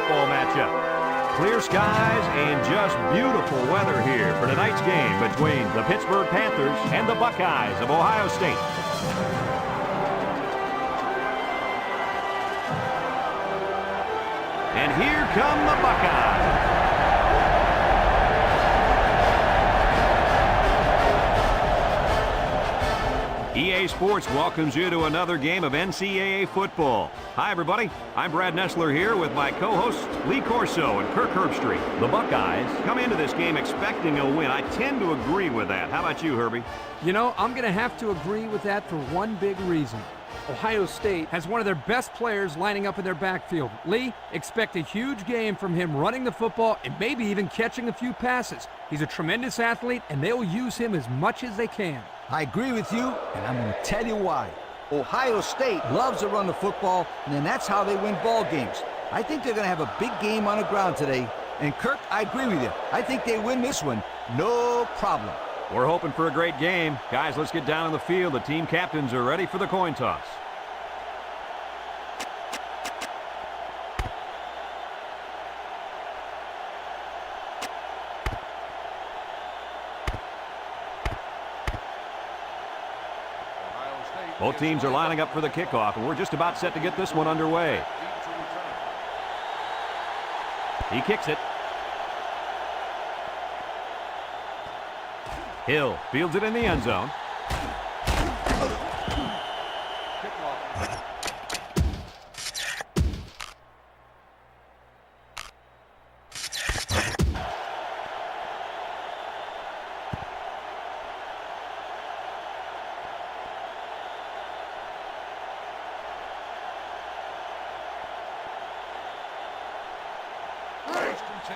football matchup. Clear skies and just beautiful weather here for tonight's game between the Pittsburgh Panthers and the Buckeyes of Ohio State. And here come the Buckeyes. EA Sports welcomes you to another game of NCAA football. Hi, everybody. I'm Brad Nessler here with my co-hosts Lee Corso and Kirk Herbstreit. The Buckeyes come into this game expecting a win. I tend to agree with that. How about you, Herbie? You know, I'm going to have to agree with that for one big reason. Ohio State has one of their best players lining up in their backfield. Lee, expect a huge game from him running the football and maybe even catching a few passes. He's a tremendous athlete, and they'll use him as much as they can. I agree with you, and I'm going to tell you why. Ohio State loves to run the football, and then that's how they win ball games. I think they're going to have a big game on the ground today. And Kirk, I agree with you. I think they win this one, no problem. We're hoping for a great game. Guys, let's get down on the field. The team captains are ready for the coin toss. Both teams are lining up for the kickoff, and we're just about set to get this one underway. He kicks it. Hill fields it in the end zone.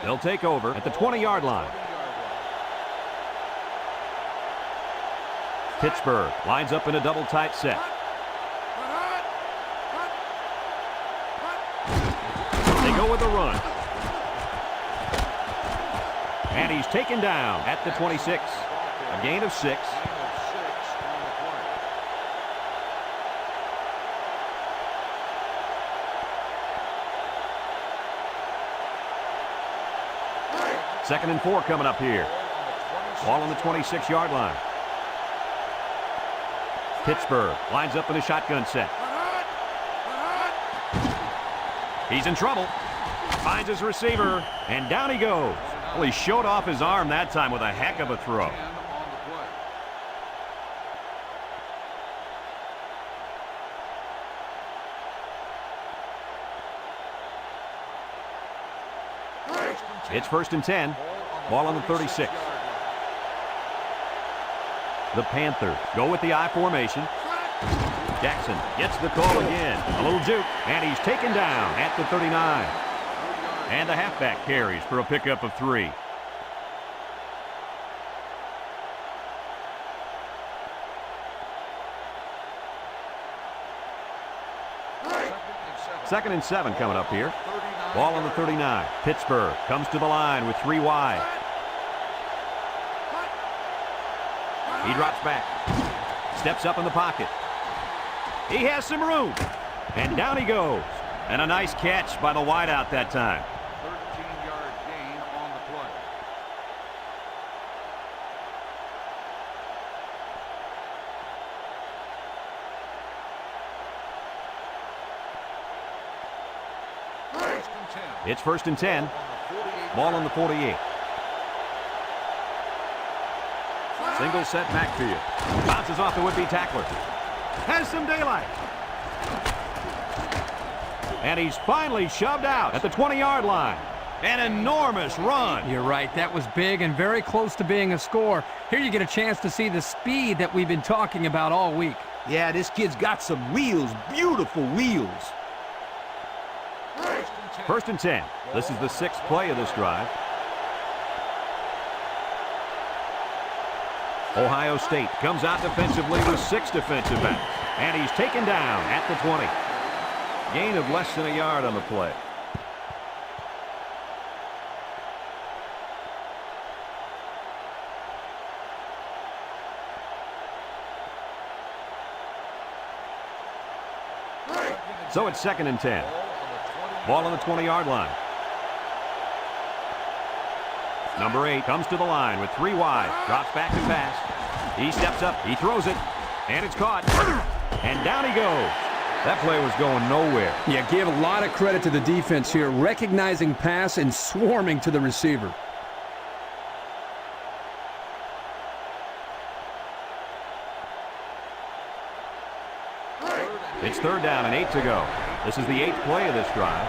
They'll take over at the 20-yard line. Pittsburgh lines up in a double tight set. They go with a run. And he's taken down at the 26. A gain of 6. Second and 4 coming up here. Ball on the 26-yard line. Pittsburgh lines up in a shotgun set. He's in trouble. Finds his receiver, and down he goes. Well, he showed off his arm that time with a heck of a throw. It's first and 10. Ball on the 36. The Panthers go with the I formation. Jackson gets the call again. A little juke, and he's taken down at the 39. And the halfback carries for a pickup of 3. Second and 7 coming up here. Ball on the 39. Pittsburgh comes to the line with 3 wide. He drops back. Steps up in the pocket. He has some room. And down he goes. And a nice catch by the wideout that time. 13-yard gain on the play. It's first and 10. Ball on the 48. Single set backfield. Bounces off the would-be tackler. Has some daylight. And he's finally shoved out at the 20-yard line. An enormous run. You're right. That was big and very close to being a score. Here you get a chance to see the speed that we've been talking about all week. Yeah, this kid's got some wheels, beautiful wheels. First and 10. This is the 6th play of this drive. Ohio State comes out defensively with 6 defensive backs. And he's taken down at the 20. Gain of less than a yard on the play. So it's second and 10. Ball on the 20-yard line. Number 8 comes to the line with 3 wide. Drops back to pass. He steps up. He throws it. And it's caught. And down he goes. That play was going nowhere. Yeah, gave a lot of credit to the defense here, recognizing pass and swarming to the receiver. It's 3rd down and 8 to go. This is the 8th play of this drive.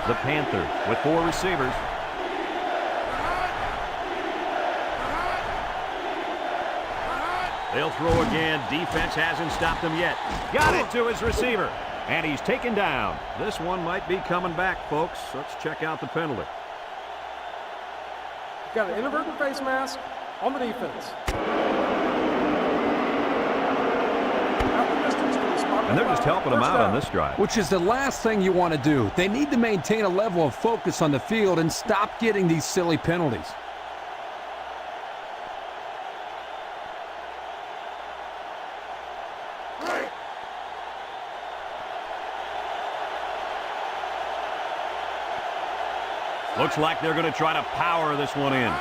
The Panthers with 4 receivers. They'll throw again. Defense hasn't stopped them yet. Got it to his receiver. And he's taken down. This one might be coming back, folks. Let's check out the penalty. Got an inadvertent face mask on the defense. And they're just helping them out on this drive. Which is the last thing you want to do. They need to maintain a level of focus on the field and stop getting these silly penalties. Looks like they're going to try to power this one in.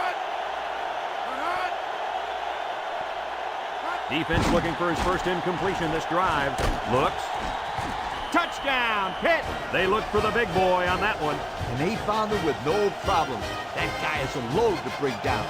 Defense looking for his first incompletion this drive. Looks. Touchdown, Pitt! They look for the big boy on that one. And they found him with no problem. That guy is a load to bring down.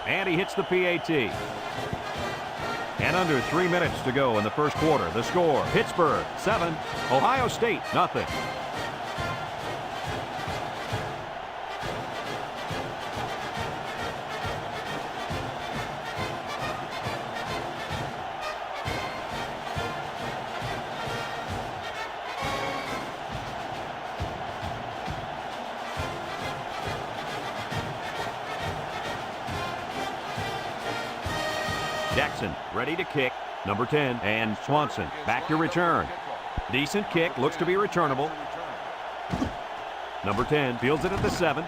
And he hits the PAT. And under 3 minutes to go in the first quarter. The score, Pittsburgh 7, Ohio State nothing. Jackson ready to kick. Number 10 and Swanson back to return. Decent kick, looks to be returnable. Number 10 fields it at the 7.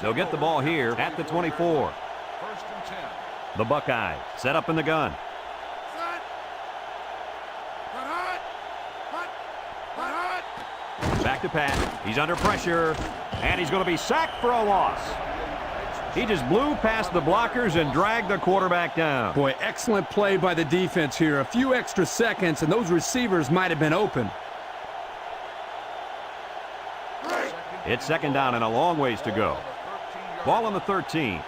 They'll get the ball here at the 24. First and 10. The Buckeyes set up in the gun. Back to pass. He's under pressure. And he's going to be sacked for a loss. He just blew past the blockers and dragged the quarterback down. Boy, excellent play by the defense here. A few extra seconds, and those receivers might have been open. It's 2nd down and a long ways to go. Ball on the 13.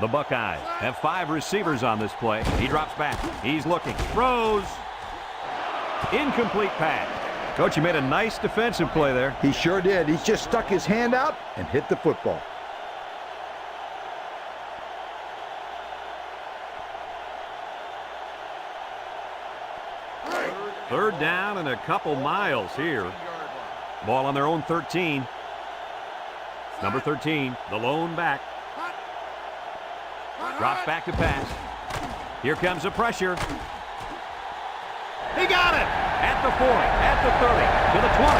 The Buckeyes have 5 receivers on this play. He drops back. He's looking. Throws. Incomplete pass. Coach, you made a nice defensive play there. He sure did. He's just stuck his hand out and hit the football. Third down and a couple miles here. Ball on their own 13. Number 13, the lone back. Drops back to pass. Here comes the pressure. He got it! At the 40, at the 30, to the 20.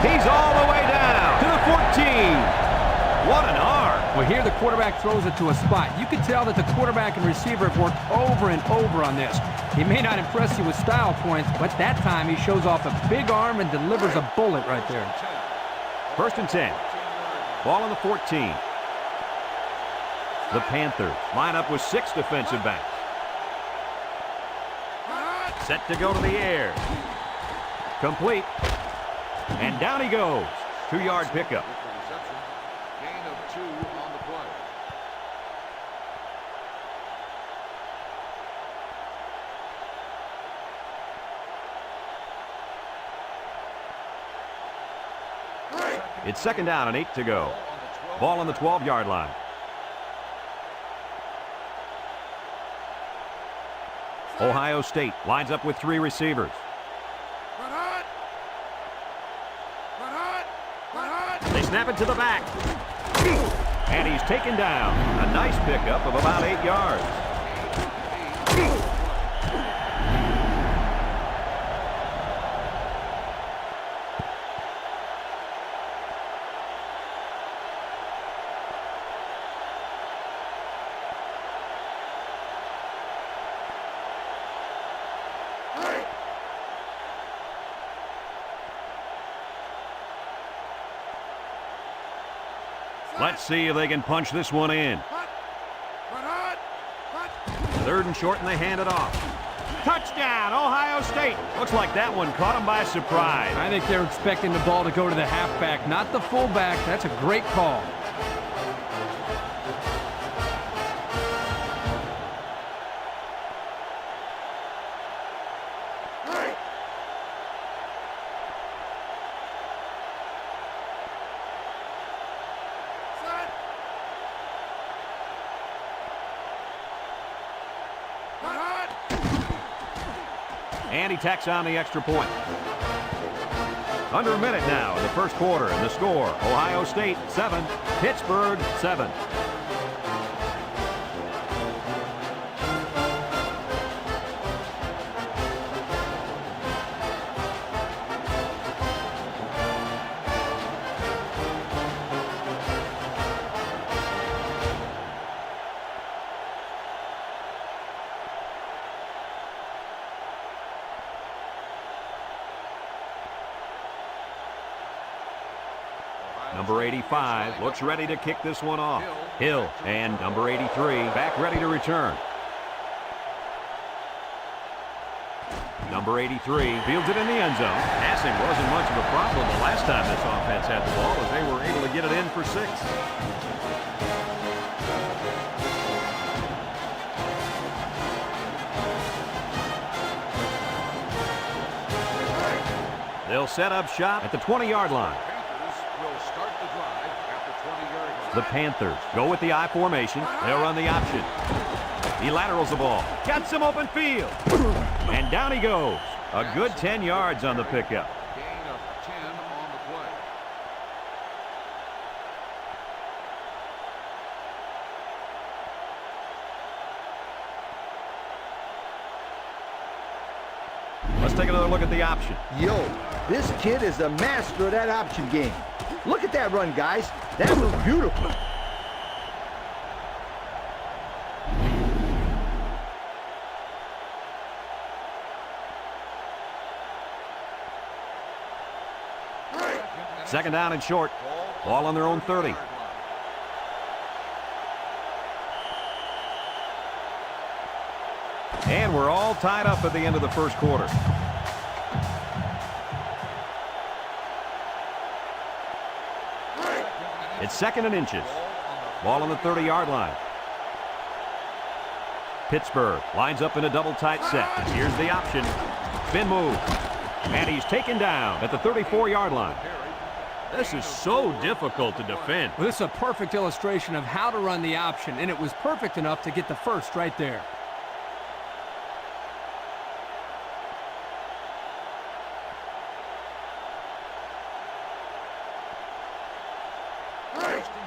He's all the way down to the 14. What an arm. Well, here the quarterback throws it to a spot. You can tell that the quarterback and receiver have worked over and over on this. He may not impress you with style points, but that time he shows off a big arm and delivers a bullet right there. First and 10. Ball on the 14. The Panthers line up with 6 defensive backs. Set to go to the air. Complete. And down he goes. 2-yard pickup. Gain of 2 on the play. It's 2nd down and 8 to go. Ball on the 12-yard line. Ohio State lines up with 3 receivers. They snap it to the back. And he's taken down. A nice pickup of about 8 yards. Let's see if they can punch this one in. 3rd and short, and they hand it off. Touchdown, Ohio State. Looks like that one caught them by surprise. I think they're expecting the ball to go to the halfback, not the fullback. That's a great call. And he tacks on the extra point. Under a minute now in the first quarter, and the score, Ohio State 7, Pittsburgh 7. Number 85 looks ready to kick this one off. Hill and number 83 back ready to return. Number 83 fields it in the end zone. Passing wasn't much of a problem the last time this offense had the ball, as they were able to get it in for 6. They'll set up shop at the 20-yard line. The Panthers go with the I formation. They'll run the option. He laterals the ball. Got some open field. And down he goes. A good 10 yards on the pickup. Gain of 10 on the play. Let's take another look at the option. Yo, this kid is the master of that option game. Look at that run, guys. That was beautiful. Second down and short. Ball on their own 30. And we're all tied up at the end of the first quarter. It's 2nd and inches. Ball on the 30-yard line. Pittsburgh lines up in a double tight set. Here's the option. Spin move. And he's taken down at the 34-yard line. This is so difficult to defend. Well, this is a perfect illustration of how to run the option, and it was perfect enough to get the first right there.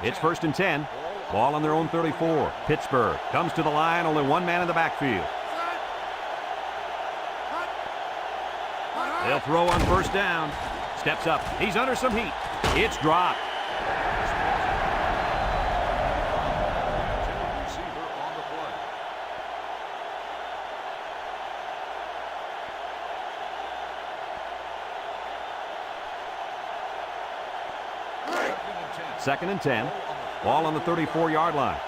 It's 1st and 10. Ball on their own 34. Pittsburgh comes to the line, only one man in the backfield. They'll throw on 1st down. Steps up. He's under some heat. It's dropped. Receiver on the play. Second and 10. Ball on the 34-yard line.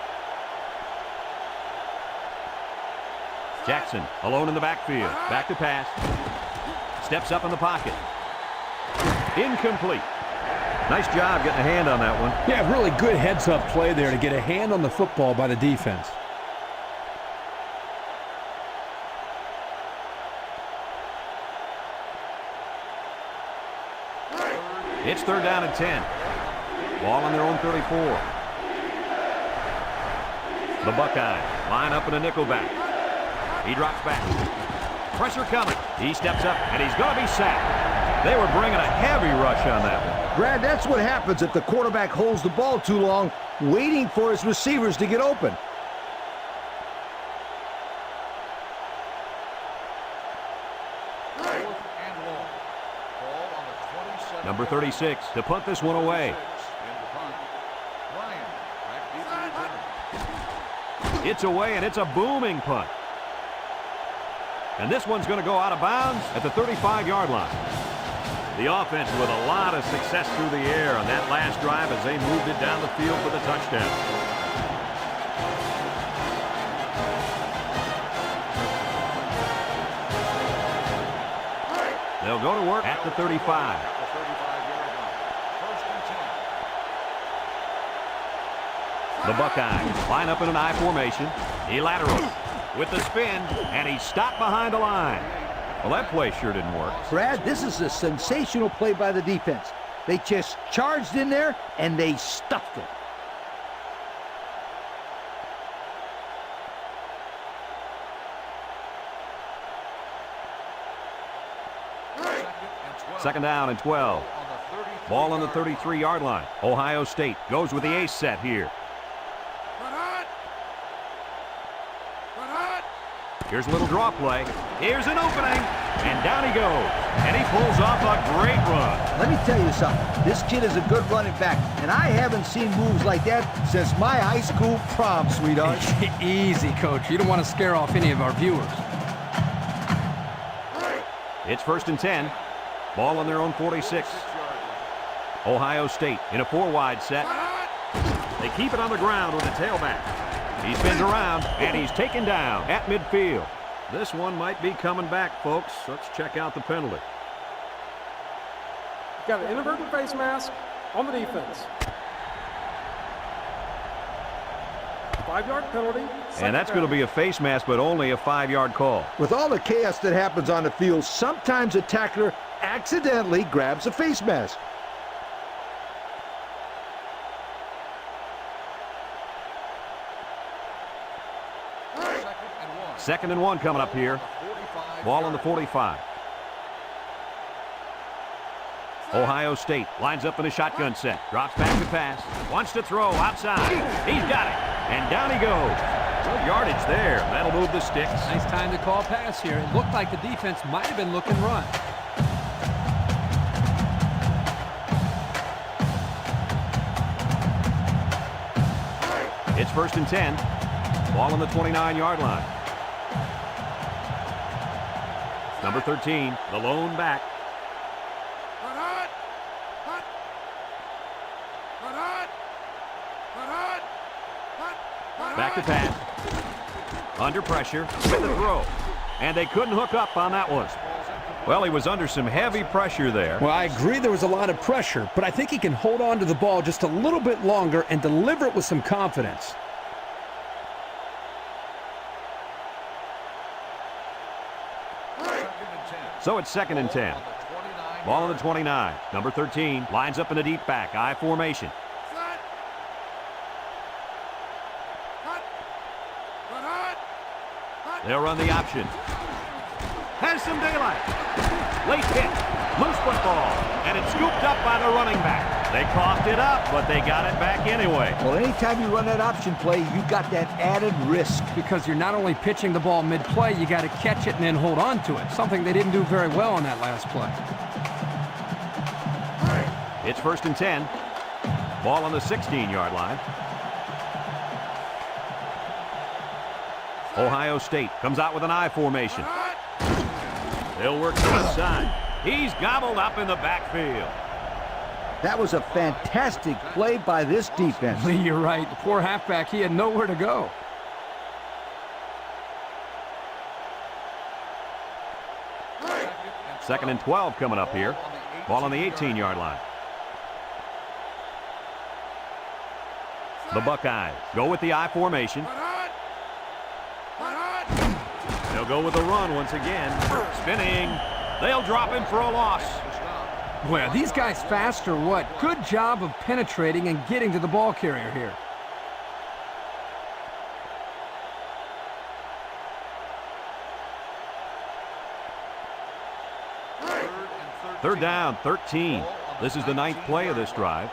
Jackson alone in the backfield. Back to pass. Steps up in the pocket. Incomplete. Nice job getting a hand on that one. Yeah, really good heads-up play there to get a hand on the football by the defense. It's 3rd down and 10. Ball on their own 34. The Buckeyes line up in a nickel back. He drops back. Pressure coming. He steps up, and he's going to be sacked. They were bringing a heavy rush on that one. Brad, that's what happens if the quarterback holds the ball too long, waiting for his receivers to get open. Number 36 to punt this one away. It's away, and it's a booming punt. And this one's going to go out of bounds at the 35-yard line. The offense with a lot of success through the air on that last drive as they moved it down the field for the touchdown. They'll go to work at the 35. The Buckeyes line up in an I formation. He laterals with the spin, and he's stopped behind the line. Well, that play sure didn't work. Brad, this is a sensational play by the defense. They just charged in there, and they stuffed it. Second down and 12. Ball on the 33-yard line. Ohio State goes with the ace set here. Here's a little draw play. Here's an opening, and down he goes. And he pulls off a great run. Let me tell you something. This kid is a good running back, and I haven't seen moves like that since my high school prom, sweetheart. Easy, Coach. You don't want to scare off any of our viewers. It's 1st and 10. Ball on their own 46. Ohio State in a 4-wide set. They keep it on the ground with a tailback. He spins around, and he's taken down at midfield. This one might be coming back, folks. Let's check out the penalty. Got an inadvertent face mask on the defense. 5-yard penalty. And that's going to be a face mask, but only a 5-yard call. With all the chaos that happens on the field, sometimes a tackler accidentally grabs a face mask. Second and 1 coming up here. Ball on the 45. Ohio State lines up in a shotgun set. Drops back to pass. Wants to throw outside. He's got it. And down he goes. Good yardage there. That'll move the sticks. Nice time to call pass here. It looked like the defense might have been looking run. It's 1st and 10. Ball on the 29-yard line. Number 13, the lone back. Back to pass. Under pressure with the throw. And they couldn't hook up on that one. Well, he was under some heavy pressure there. Well, I agree there was a lot of pressure, but I think he can hold on to the ball just a little bit longer and deliver it with some confidence. So it's 2nd and 10. Ball on the 29. Number 13 lines up in a deep back, I formation. They'll run the option. Has some daylight. Late hit. Loose football. And it's scooped up by the running back. They coughed it up, but they got it back anyway. Well, anytime you run that option play, you got that added risk. Because you're not only pitching the ball mid-play, you got to catch it and then hold on to it. Something they didn't do very well on that last play. It's 1st and 10. Ball on the 16-yard line. Ohio State comes out with an I formation. They'll work to the side. He's gobbled up in the backfield. That was a fantastic play by this defense. Lee, you're right. The poor halfback, he had nowhere to go. Second and 12 coming up here. Ball on the 18-yard line. The Buckeyes go with the I formation. They'll go with the run once again. Spinning. They'll drop him for a loss. Well, these guys fast or what? Good job of penetrating and getting to the ball carrier here. Third down, 13. This is the 9th play of this drive.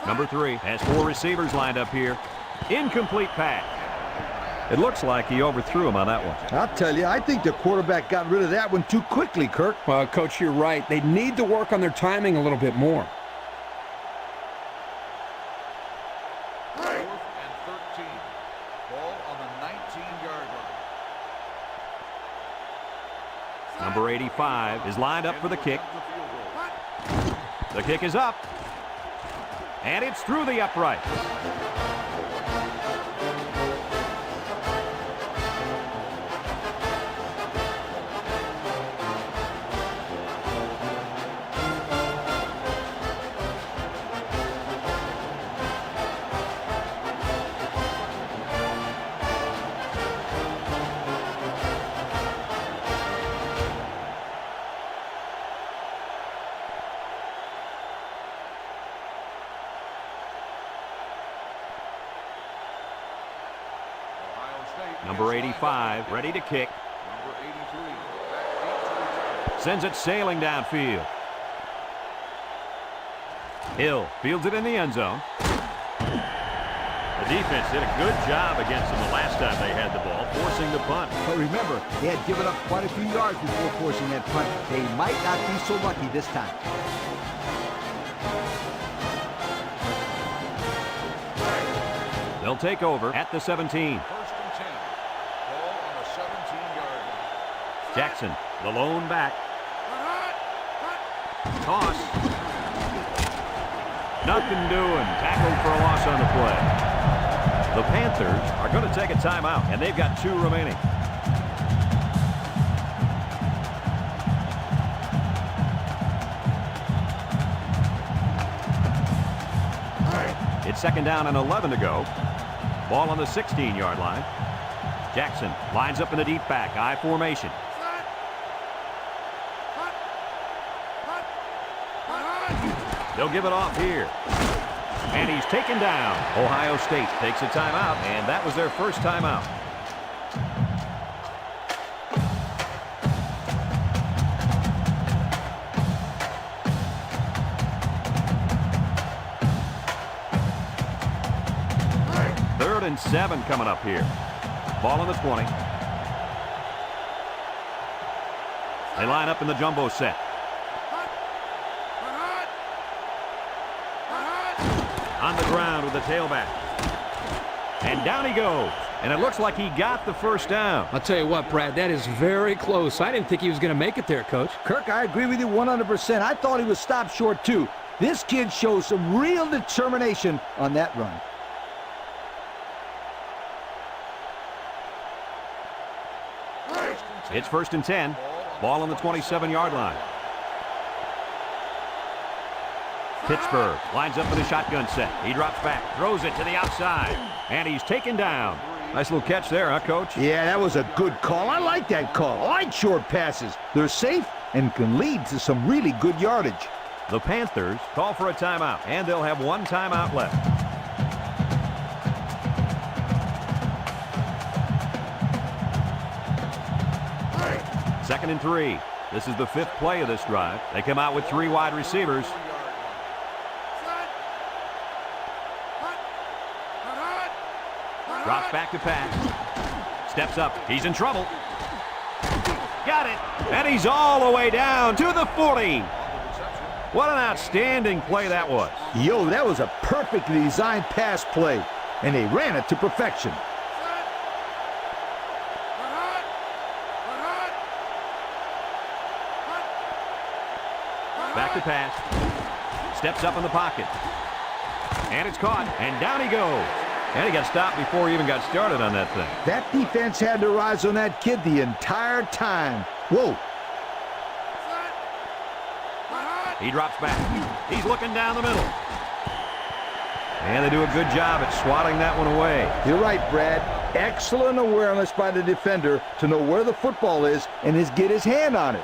Number 3 has 4 receivers lined up here. Incomplete pass. It looks like he overthrew him on that one. I'll tell you, I think the quarterback got rid of that one too quickly, Kirk. Well, Coach, you're right. They need to work on their timing a little bit more. 4th and 13. Ball on the 19-yard line. Number 85 is lined up for the kick. The kick is up. And it's through the upright. Number 85, ready to kick. Number 83, back 8 to Sends it sailing downfield. Hill fields it in the end zone. The defense did a good job against them the last time they had the ball, forcing the punt. But remember, they had given up quite a few yards before forcing that punt. They might not be so lucky this time. They'll take over at the 17. 1st and 10. Ball on the 17-yard line. Jackson, the lone back. Toss. Nothing doing. Tackled for a loss on the play. The Panthers are going to take a timeout, and they've got 2 remaining. It's 2nd down and 11 to go. Ball on the 16-yard line. Jackson lines up in the deep back, I formation. They'll give it off here. And he's taken down. Ohio State takes a timeout, and that was their first timeout. Third and 7 coming up here. Ball on the 20. They line up in the jumbo set. On the ground with the tailback. And down he goes. And it looks like he got the first down. I'll tell you what, Brad, that is very close. I didn't think he was going to make it there, Coach. Kirk, I agree with you 100%. I thought he was stopped short, too. This kid shows some real determination on that run. It's 1st and 10. Ball on the 27-yard line. Pittsburgh lines up in a shotgun set. He drops back, throws it to the outside, and he's taken down. Nice little catch there, huh, Coach? Yeah, that was a good call. I like that call. I like short passes. They're safe and can lead to some really good yardage. The Panthers call for a timeout, and they'll have 1 timeout left. Second and 3. This is the 5th play of this drive. They come out with 3 wide receivers. Drops back to pass. Steps up. He's in trouble. Got it. And he's all the way down to the 40. What an outstanding play that was. Yo, that was a perfectly designed pass play, and they ran it to perfection. Back to pass. Steps up in the pocket. And it's caught. And down he goes. And he got stopped before he even got started on that thing. That defense had their eyes on that kid the entire time. Whoa. He drops back. He's looking down the middle. And they do a good job at swatting that one away. You're right, Brad. Excellent awareness by the defender to know where the football is and get his hand on it.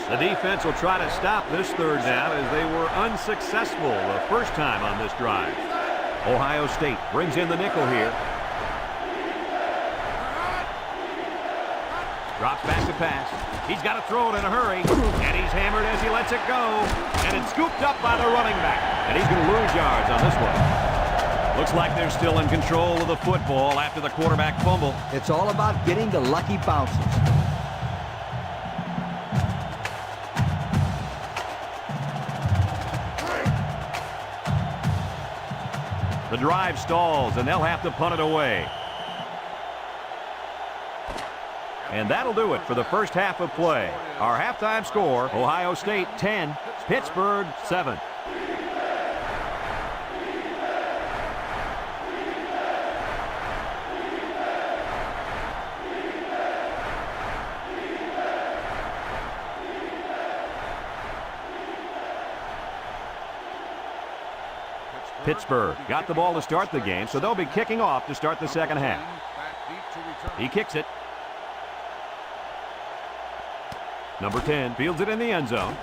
The defense will try to stop this 3rd down as they were unsuccessful the first time on this drive. Ohio State brings in the nickel here. Drops back to pass. He's got to throw it in a hurry. And he's hammered as he lets it go. And it's scooped up by the running back. And he's going to lose yards on this one. Looks like they're still in control of the football after the quarterback fumble. It's all about getting the lucky bounces. The drive stalls, and they'll have to punt it away. And that'll do it for the first half of play. Our halftime score, Ohio State 10, Pittsburgh 7. Pittsburgh got the ball to start the game, so they'll be kicking off to start the second half. He kicks it. Number 10 fields it in the end zone.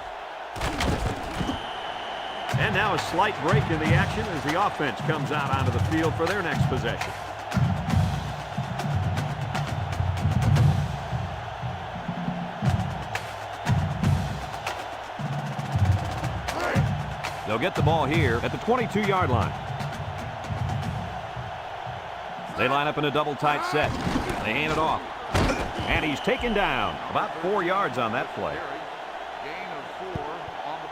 And now a slight break in the action as the offense comes out onto the field for their next possession. They'll get the ball here at the 22-yard line. They line up in a double tight set. They hand it off. And he's taken down. About 4 yards on that play. Gain of 4 on the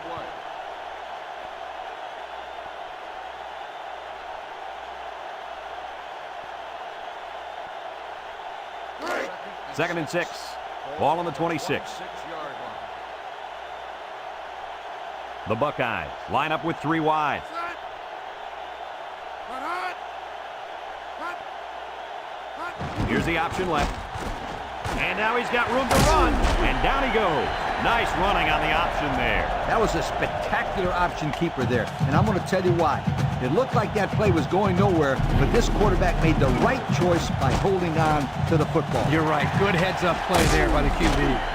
play. Second and 6. Ball on the 26. The Buckeyes line up with 3 wide. Here's the option left. And now he's got room to run. And down he goes. Nice running on the option there. That was a spectacular option keeper there. And I'm going to tell you why. It looked like that play was going nowhere, but this quarterback made the right choice by holding on to the football. You're right. Good heads-up play there by the QB.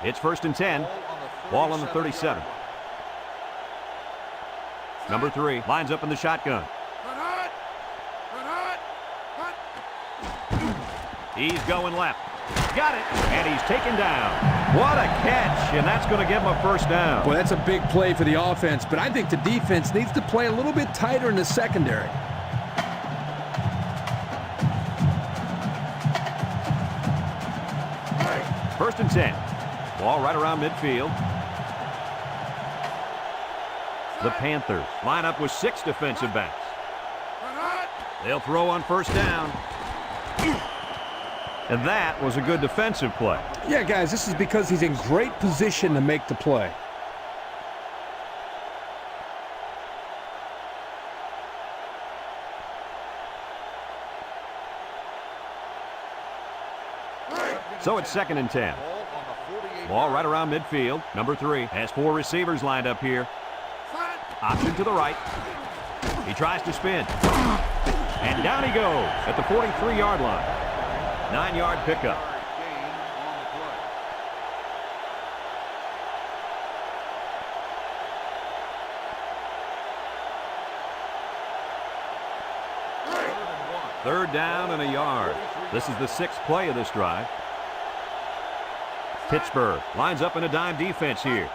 It's first and 10. Ball on the 37. Number 3 lines up in the shotgun. He's going left. Got it. And he's taken down. What a catch. And that's going to give him a first down. Well, that's a big play for the offense, but I think the defense needs to play a little bit tighter in the secondary. First and 10. Ball right around midfield. The Panthers line up with 6 defensive backs. They'll throw on first down. And that was a good defensive play. Yeah, guys, this is because he's in great position to make the play. So it's second and 10. Ball right around midfield. Number 3 has 4 receivers lined up here. Option to the right. He tries to spin. And down he goes at the 43-yard line. 9-yard pickup. Third down and a yard. This is the 6th play of this drive. Pittsburgh lines up in a dime defense here.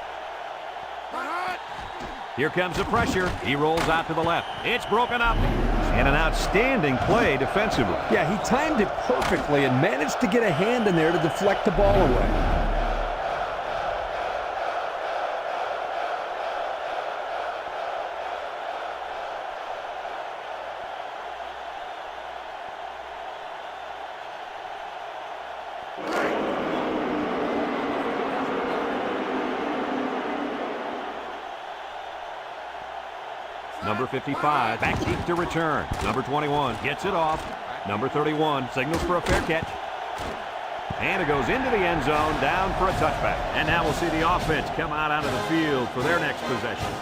Here comes the pressure. He rolls out to the left. It's broken up. And an outstanding play defensively. Yeah, he timed it perfectly and managed to get a hand in there to deflect the ball away. Number 55, back deep to return. Number 21 gets it off. Number 31 signals for a fair catch. And it goes into the end zone, down for a touchback. And now we'll see the offense come out onto the field for their next possession.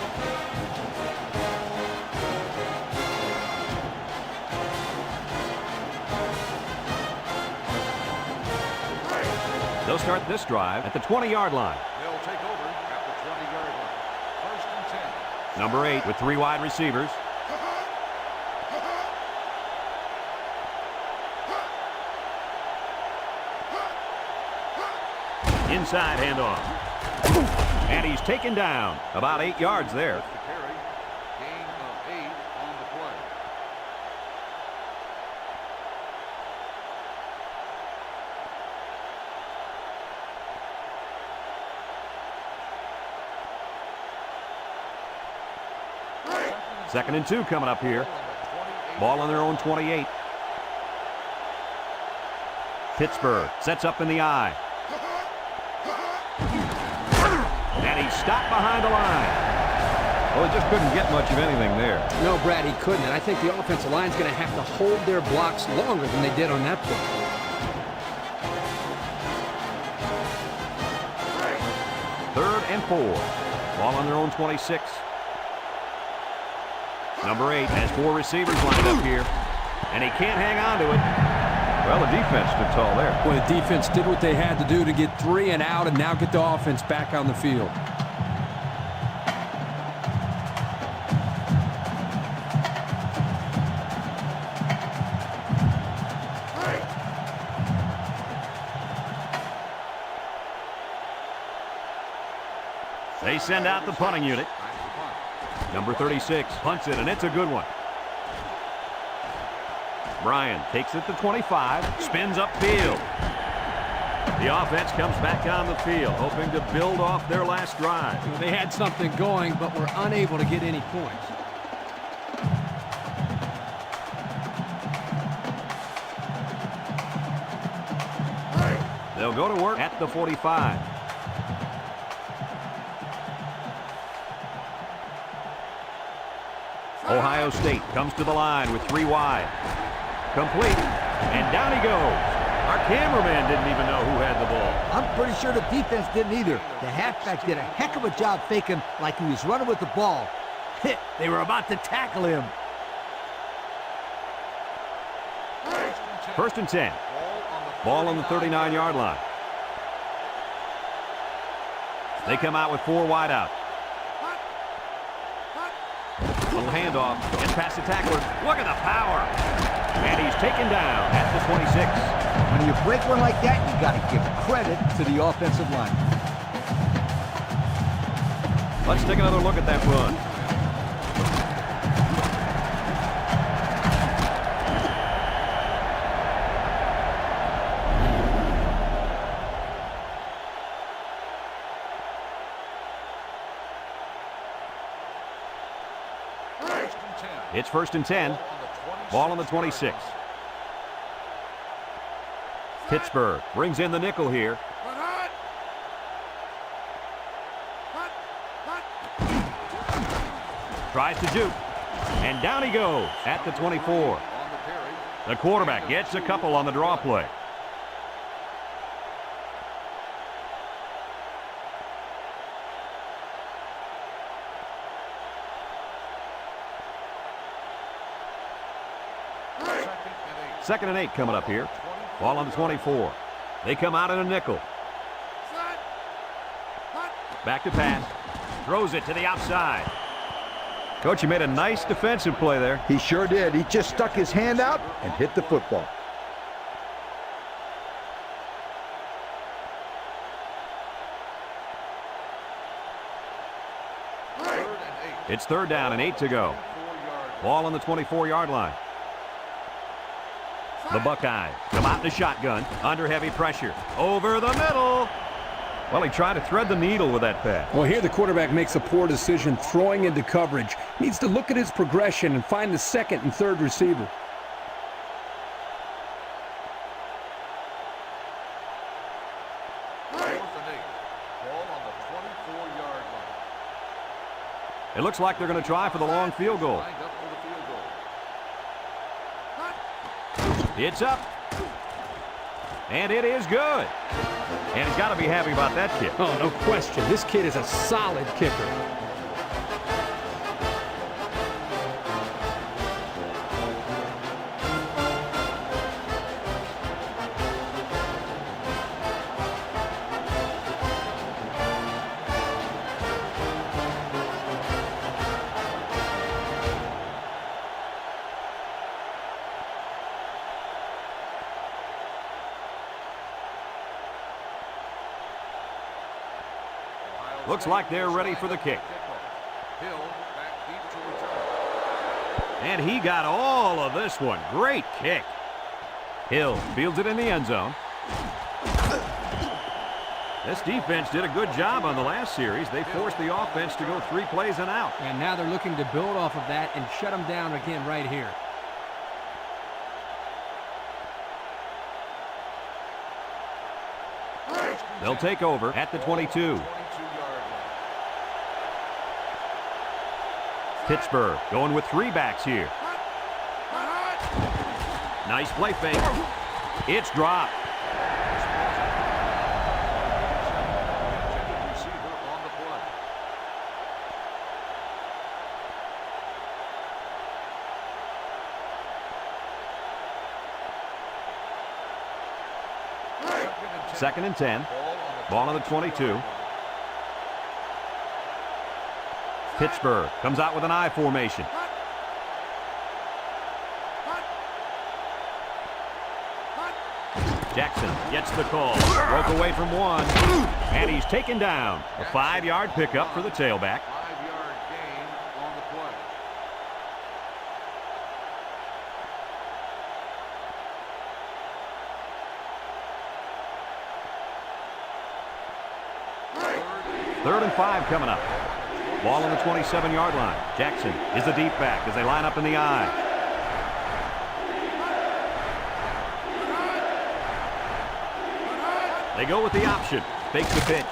They'll start this drive at the 20-yard line. They'll take over at the 20-yard line. First and 10. Number 8 with 3 wide receivers. Inside handoff. And he's taken down. About 8 yards there. The carry. Gain of 8 on the play. Second and 2 coming up here. Ball on their own 28. Pittsburgh sets up in the I. And he's stopped behind the line. Well, he just couldn't get much of anything there. No, Brad, he couldn't. And I think the offensive line's going to have to hold their blocks longer than they did on that play. Third and 4. Ball on their own 26. Number 8 has 4 receivers lined up here. And he can't hang on to it. Well, the defense stood tall there. Well, the defense did what they had to do to get 3 and out and now get the offense back on the field. They send out the punting unit. Number 36 punts it, and it's a good one. Bryan takes it to 25, spins upfield. The offense comes back on the field, hoping to build off their last drive. They had something going, but were unable to get any points. They'll go to work at the 45. Ohio State comes to the line with 3 wide. Complete, and down he goes. Our cameraman didn't even know who had the ball. I'm pretty sure the defense didn't either. The halfback did a heck of a job faking like he was running with the ball. They were about to tackle him. First and 10. Ball on the 39-yard line. They come out with 4 wide out. Little handoff, and past the tackler. Look at the power. And he's taken down at the 26. When you break one like that, you got to give credit to the offensive line. Let's take another look at that run. It's first and 10. Ball on the 26. Pittsburgh brings in the nickel here. Tries to juke. And down he goes at the 24. The quarterback gets a couple on the draw play. Second and 8 coming up here. Ball on the 24. They come out in a nickel. Back to pass. Throws it to the outside. Coach, he made a nice defensive play there. He sure did. He just stuck his hand out and hit the football. It's third down and 8 to go. Ball on the 24-yard line. The Buckeyes come out in the shotgun, under heavy pressure. Over the middle. Well, he tried to thread the needle with that pass. Well, here the quarterback makes a poor decision throwing into coverage. Needs to look at his progression and find the second and third receiver. It looks like they're going to try for the long field goal. It's up. And it is good. And he's got to be happy about that kick. Oh, no question. This kid is a solid kicker. Looks like they're ready for the kick. Hill back deep to return. And he got all of this one. Great kick. Hill fields it in the end zone. This defense did a good job on the last series. They forced the offense to go 3 plays and out. And now they're looking to build off of that and shut them down again right here. They'll take over at the 22. Pittsburgh going with 3 backs here. Nice play fake. It's dropped. Second and 10. Ball on the 22. Pittsburgh comes out with an I formation. Jackson gets the call. Broke away from one. And he's taken down. A 5-yard pickup for the tailback. 5-yard gain on the play. Third and 5 coming up. Ball on the 27-yard line. Jackson is the deep back as they line up in the I. They go with the option. Fakes the pitch.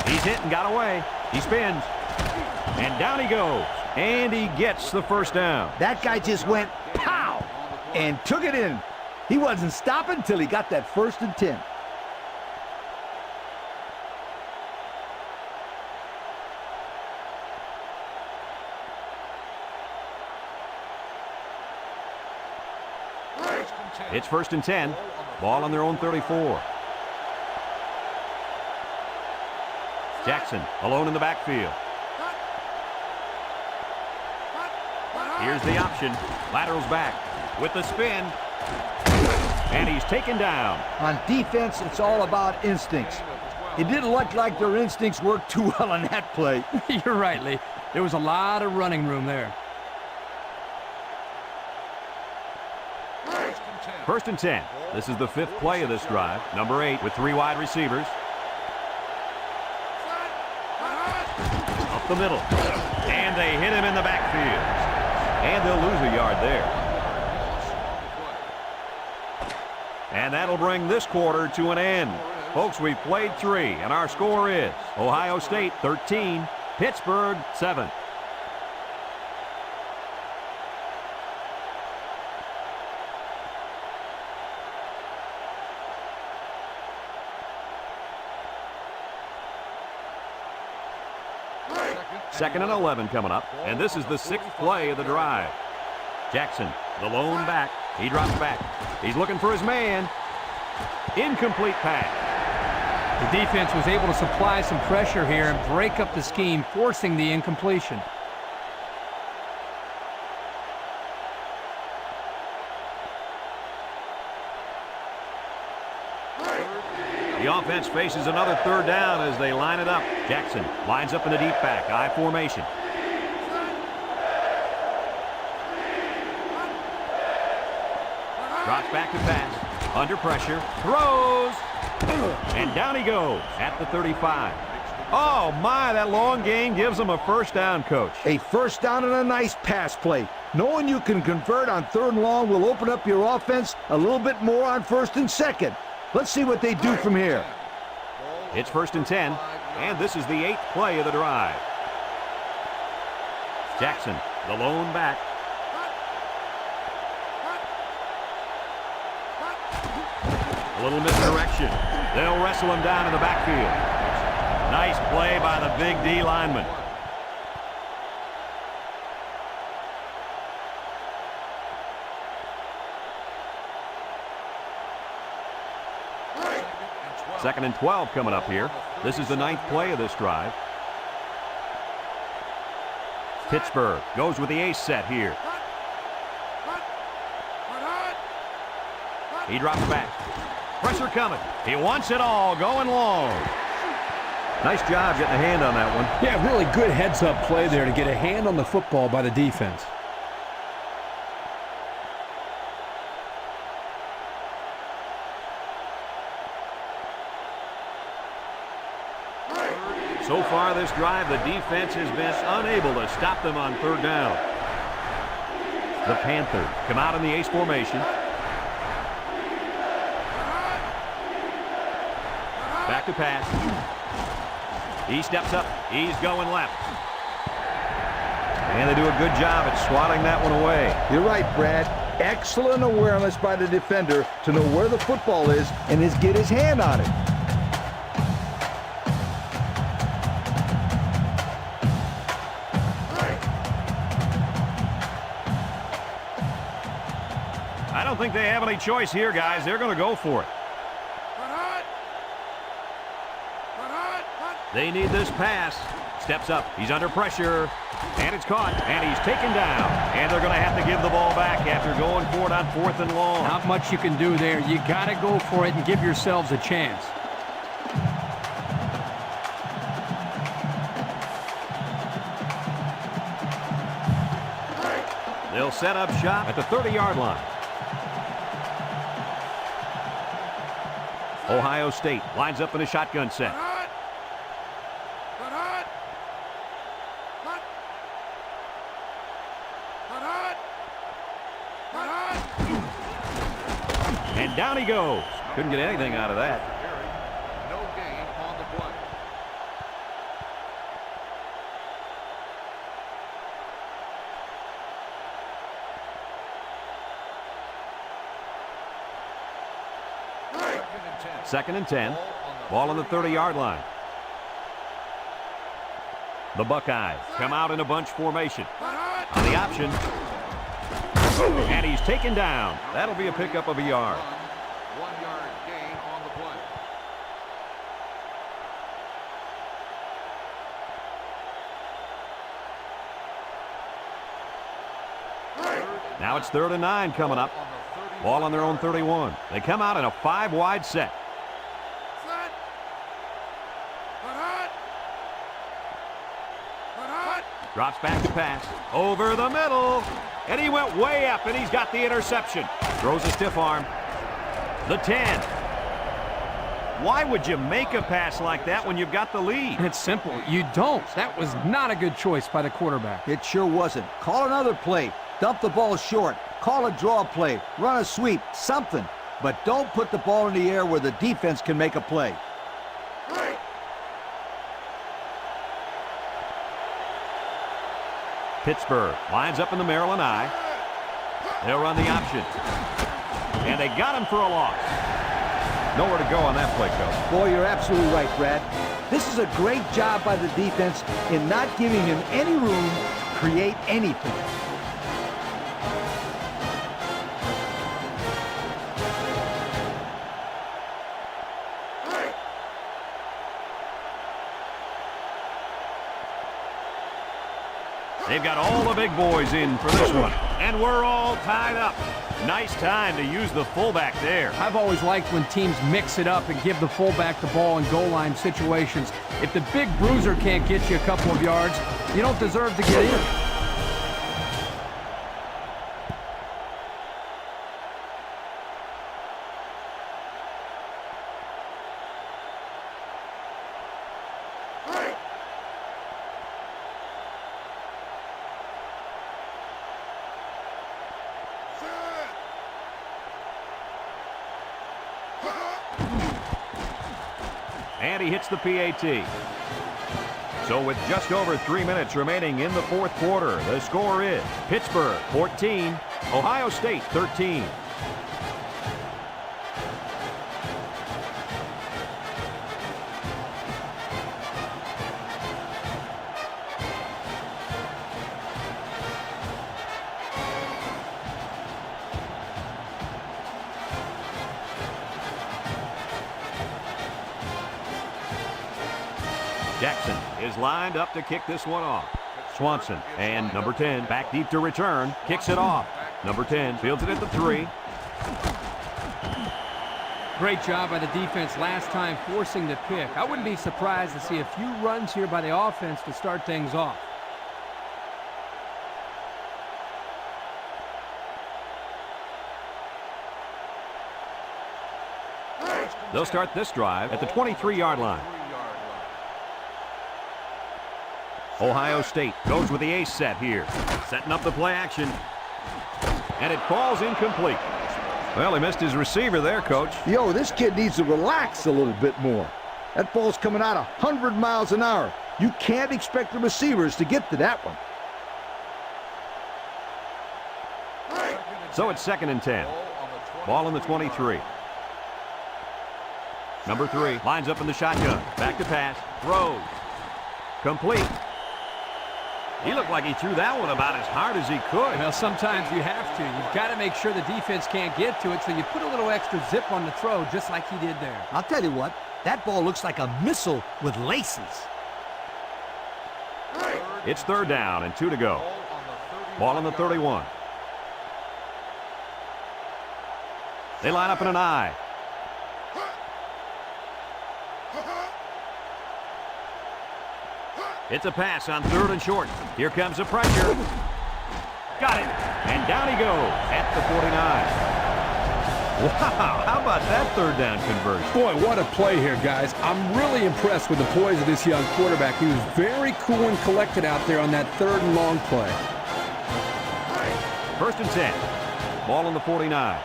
He's hit and got away. He spins. And down he goes. And he gets the first down. That guy just went pow and took it in. He wasn't stopping until he got that 1st and 10. It's 1st and 10. Ball on their own 34. Jackson alone in the backfield. Here's the option. Laterals back with the spin. And he's taken down. On defense, it's all about instincts. It didn't look like their instincts worked too well on that play. You're right, Lee. There was a lot of running room there. 1st and 10. This is the 5th play of this drive. Number 8 with 3 wide receivers. Up the middle. And they hit him in the backfield. And they'll lose a yard there. And that'll bring this quarter to an end. Folks, we've played 3, and our score is Ohio State 13, Pittsburgh 7. Second and 11 coming up, and this is the 6th play of the drive. Jackson, the lone back. He drops back. He's looking for his man. Incomplete pass. The defense was able to supply some pressure here and break up the scheme, forcing the incompletion. The offense faces another 3rd down as they line it up. Jackson lines up in the deep back, I formation. Drops back to pass, under pressure, throws, and down he goes at the 35. Oh my, that long gain gives them a 1st down, Coach. A 1st down and a nice pass play. Knowing you can convert on 3rd and long will open up your offense a little bit more on 1st and 2nd. Let's see what they do from here. It's 1st and 10, and this is the 8th play of the drive. Jackson, the lone back. A little misdirection. They'll wrestle him down in the backfield. Nice play by the big D lineman. Second and 12 coming up here. This is the 9th play of this drive. Pittsburgh goes with the ace set here. He drops back. Pressure coming. He wants it all, going long. Nice job getting a hand on that one. Yeah, really good heads-up play there to get a hand on the football by the defense. So far this drive, the defense has been unable to stop them on third down. The Panthers come out in the ace formation. Back to pass. He steps up. He's going left. And they do a good job at swatting that one away. You're right, Brad. Excellent awareness by the defender to know where the football is and get his hand on it. I don't think they have any choice here, guys. They're going to go for it. They need this pass. Steps up. He's under pressure. And it's caught. And he's taken down. And they're going to have to give the ball back after going for it on 4th and long. Not much you can do there. You got to go for it and give yourselves a chance. They'll set up shop at the 30-yard line. Ohio State lines up in a shotgun set. And down he goes. Couldn't get anything out of that. No gain on the play. Second and 10. Ball on the 30-yard line. The Buckeyes come out in a bunch formation. On the option. And he's taken down. That'll be a pickup of a yard. 1 yard gain on the play. Now it's 3rd and 9 coming up. Ball on their own 31. They come out in a 5-wide set. Drops back to pass. Over the middle. And he went way up, and he's got the interception. Throws a stiff arm. The 10. Why would you make a pass like that when you've got the lead? It's simple. You don't. That was not a good choice by the quarterback. It sure wasn't. Call another play. Dump the ball short. Call a draw play. Run a sweep. Something. But don't put the ball in the air where the defense can make a play. Pittsburgh lines up in the Maryland I. They'll run the option. And they got him for a loss. Nowhere to go on that play, Coach. Boy, you're absolutely right, Brad. This is a great job by the defense in not giving him any room to create anything. They've got all the big boys in for this one. And we're all tied up. Nice time to use the fullback there. I've always liked when teams mix it up and give the fullback the ball in goal line situations. If the big bruiser can't get you a couple of yards, you don't deserve to get in. And he hits the PAT. So with just over 3 minutes remaining in the 4th quarter, the score is Pittsburgh 14, Ohio State 13. Jackson is lined up to kick this one off. Swanson and number 10 back deep to return. Kicks it off. Number 10 fields it at the 3. Great job by the defense last time forcing the pick. I wouldn't be surprised to see a few runs here by the offense to start things off. They'll start this drive at the 23-yard line. Ohio State goes with the ace set here. Setting up the play action. And it falls incomplete. Well, he missed his receiver there, Coach. Yo, this kid needs to relax a little bit more. That ball's coming out 100 miles an hour. You can't expect the receivers to get to that one. So it's 2nd and 10. Ball on the 23. Number 3 lines up in the shotgun. Back to pass. Throws. Complete. He looked like he threw that one about as hard as he could. Well, sometimes you have to. You've got to make sure the defense can't get to it, so you put a little extra zip on the throw, just like he did there. I'll tell you what, that ball looks like a missile with laces. It's 3rd down and 2 to go. Ball on the 31. They line up in an I. It's a pass on 3rd and short. Here comes the pressure. Got it. And down he goes at the 49. Wow, how about that 3rd down conversion? Boy, what a play here, guys. I'm really impressed with the poise of this young quarterback. He was very cool and collected out there on that 3rd and long play. 1st and 10. Ball on the 49.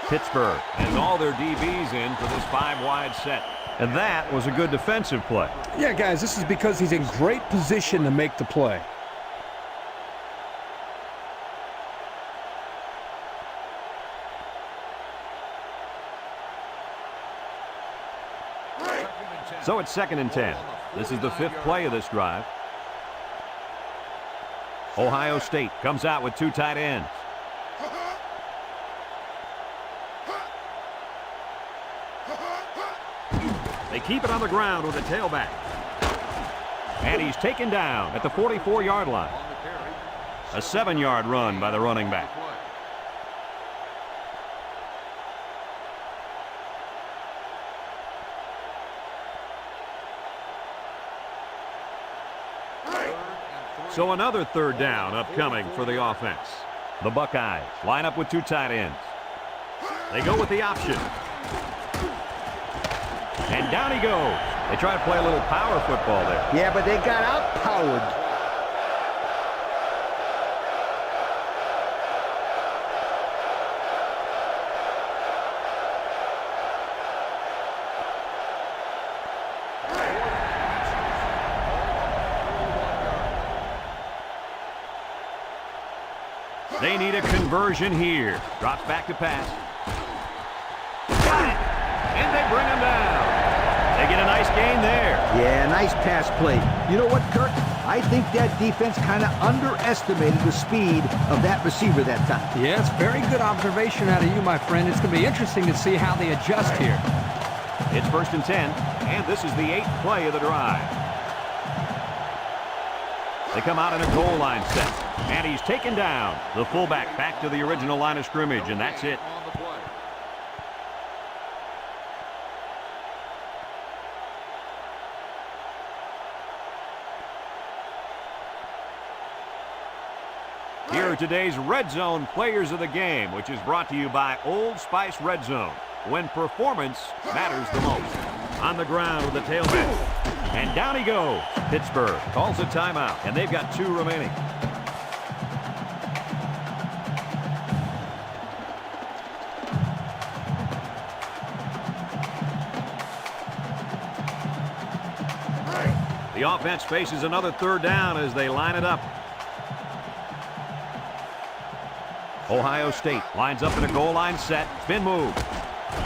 Pittsburgh has all their DBs in for this 5-wide set. And that was a good defensive play. Yeah, guys, this is because he's in great position to make the play. So it's 2nd and 10. This is the 5th play of this drive. Ohio State comes out with 2 tight ends. They keep it on the ground with a tailback. And he's taken down at the 44-yard line. A 7-yard run by the running back. So another 3rd down upcoming for the offense. The Buckeyes line up with 2 tight ends. They go with the option. And down he goes. They try to play a little power football there. Yeah, but they got outpowered. They need a conversion here. Drops back to pass. Got it. And they bring him down. They get a nice gain there. Yeah, nice pass play. You know what, Kirk? I think that defense kind of underestimated the speed of that receiver that time. Yes, very good observation out of you, my friend. It's going to be interesting to see how they adjust here. It's 1st and 10, and this is the 8th play of the drive. They come out in a goal line set, and he's taken down. The fullback back to the original line of scrimmage, and that's it. Here are today's Red Zone Players of the Game, which is brought to you by Old Spice Red Zone, when performance matters the most. On the ground with the tailback. And down he goes. Pittsburgh calls a timeout, and they've got 2 remaining. The offense faces another 3rd down as they line it up. Ohio State lines up in a goal line set. Spin move.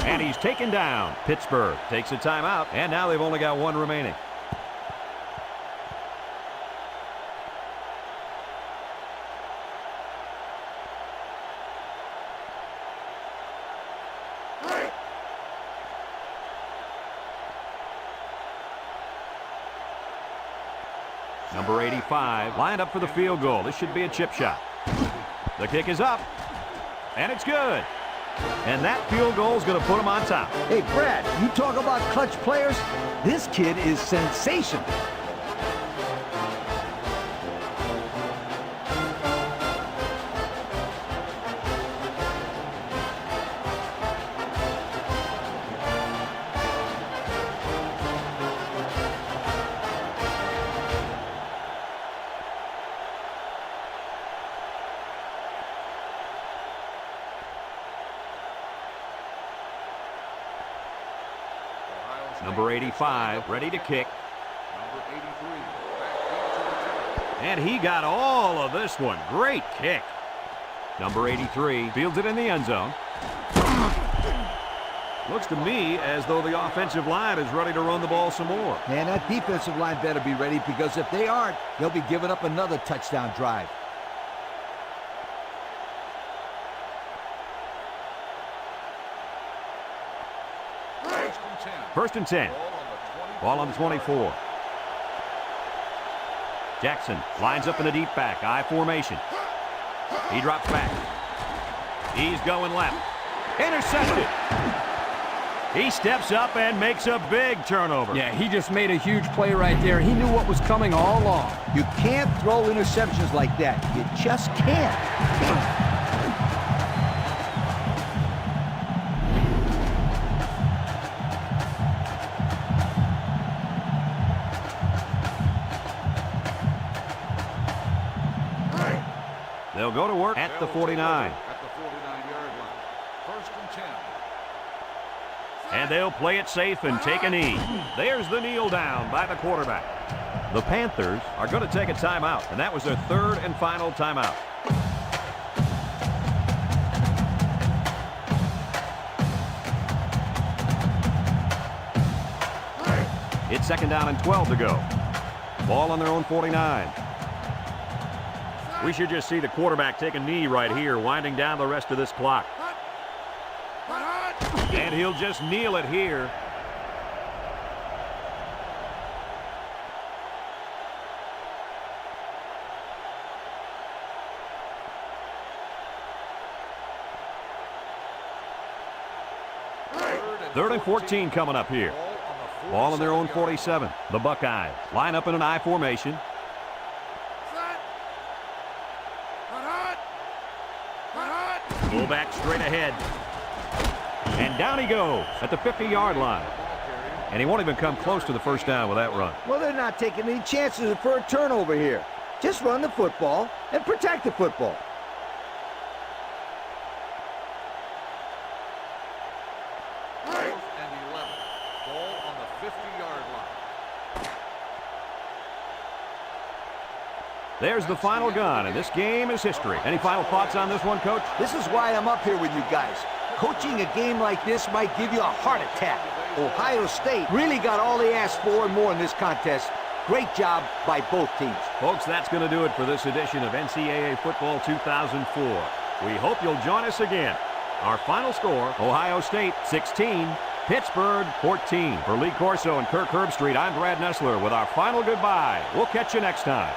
And he's taken down. Pittsburgh takes a timeout, and now they've only got 1 remaining. Number 85 lined up for the field goal. This should be a chip shot. The kick is up. And it's good. And that field goal is going to put them on top. Hey, Brad, you talk about clutch players? This kid is sensational. Number 85, ready to kick. Number 83, back into the And he got all of this one. Great kick. Number 83 fields it in the end zone. Looks to me as though the offensive line is ready to run the ball some more. Man, that defensive line better be ready, because if they aren't, they'll be giving up another touchdown drive. First and 10. 1st and 10. Ball on the 24. Jackson lines up in a deep back, I formation. He drops back. He's going left. Intercepted. He steps up and makes a big turnover. Yeah, he just made a huge play right there. He knew what was coming all along. You can't throw interceptions like that. You just can't. They'll go to work at the 49. At the 49-yard line. 1st and 10. And they'll play it safe and take a knee. There's the kneel down by the quarterback. The Panthers are going to take a timeout, and that was their 3rd and final timeout. It's 2nd down and 12 to go. Ball on their own 49. We should just see the quarterback take a knee right here, winding down the rest of this clock. And he'll just kneel it here. Third and 14 coming up here. Ball on their own 47. The Buckeyes line up in an I formation. Fullback straight ahead. And down he goes at the 50-yard line. And he won't even come close to the 1st down with that run. Well, they're not taking any chances for a turnover here. Just run the football and protect the football. And 11. Ball on the 50-yard line. There's the final gun, and this game is history. Any final thoughts on this one, Coach? This is why I'm up here with you guys. Coaching a game like this might give you a heart attack. Ohio State really got all they asked for and more in this contest. Great job by both teams. Folks, that's going to do it for this edition of NCAA Football 2004. We hope you'll join us again. Our final score, Ohio State 16, Pittsburgh 14. For Lee Corso and Kirk Herbstreit, I'm Brad Nessler with our final goodbye. We'll catch you next time.